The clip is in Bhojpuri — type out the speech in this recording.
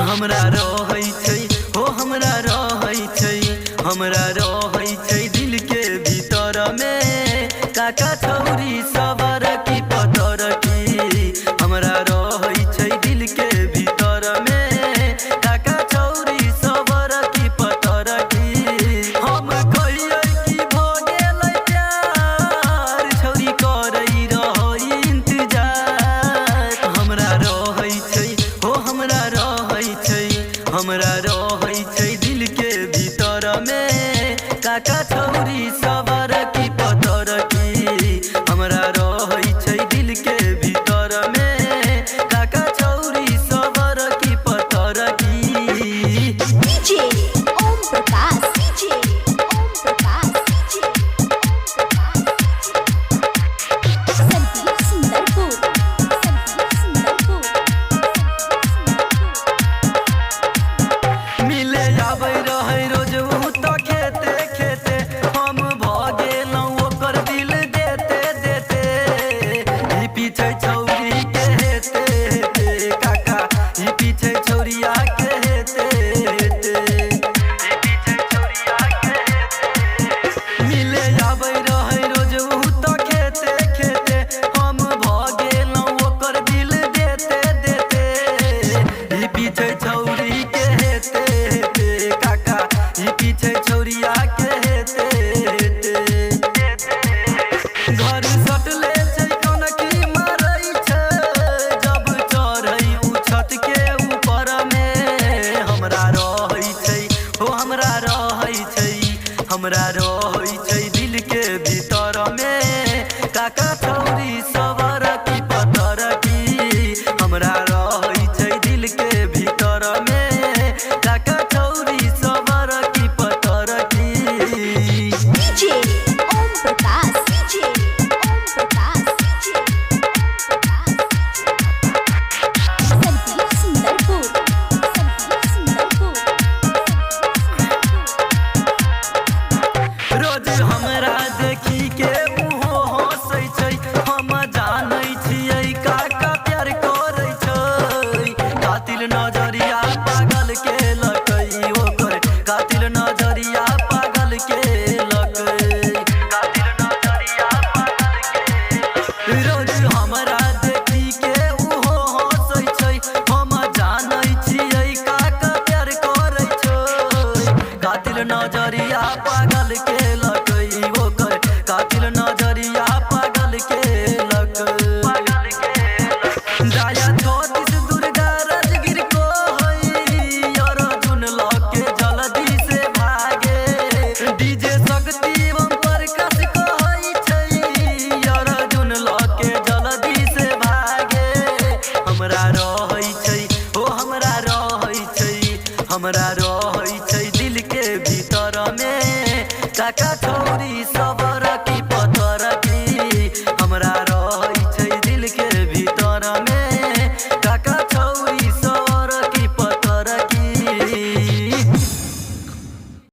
हमरा रहै छै हो हमरा रहै छै हमरा रहै छै दिल के भीतर में काका छौरी सबर की पतर की हमरा रहै छै दिल के भीतर में काका छौरी सबर की पतर की हम कहियै कि भ गेलै प्यार छौरी करै रहै इंतजार हमरा रहै छै हो हमरा रहै छै हमरा रहै छै दिल के भीतर में काका छौरी सबर की पतर की हमरा रहै छै दिल के भीतर में काका छौरी सबर की पतर की DJ Om Prakash DJ Om Prakash DJ Om Prakash Sandeep Sundarpur Sandeep Sundarpur मिले आबै रहै रोज उ त खेते खेते हम भ गेलौं ओकर दिल देते देते ई पीछे छौरी के हेते हेते काका ई पीछे छौरिया के हेते हेते ई पीछे छौरिया के हेते मिले आबै रहै रोज उ त खेते खेते हम भ गेलौं ओकर दिल देते देते ई पीछे छौरी के हेते हेते काका ई पीछे छौरिया के हेते हेते घर सटले छै कनकी मारै छै जब चढ़ै उ छत के ऊपर में हमरा रहै छै हो हमरा रहै छै हमरा रहै छै दिल के भीतर में काका छौरी सबर की पतर की हमरा रहै छै दिल के भीतर में काका छौरी सबर की पतर की DJ Om Prakash DJ Om Prakash DJ Om Prakash Sandeep Sundarpur Sandeep Sundarpur रोज हमरा देखी के मुहो हंसै छै हम जानै छियै काका प्यार करै छै कातिल नजरिया पागल के लकै ओकर कातिल नजरिया पागल के लकै कातिल नजरिया पागल के रोज हमरा देखी के उहो हंसै छै हम जानै छियै काका प्यार करै छै कातिल नजरिया पागल के लकै ओकर कातिल नजरिया पागल के लकै दाया ज्योतिष दुर्गा राजगिर को हई अर्जुन लके जल्दी से भागे डीजे शक्ति ओम प्रकाश कहै छै अर्जुन लके जल्दी से भागे हमरा रहै छै ओ हमरा रहै छै हमरा रहै छै दिल के भीतर में काका छौ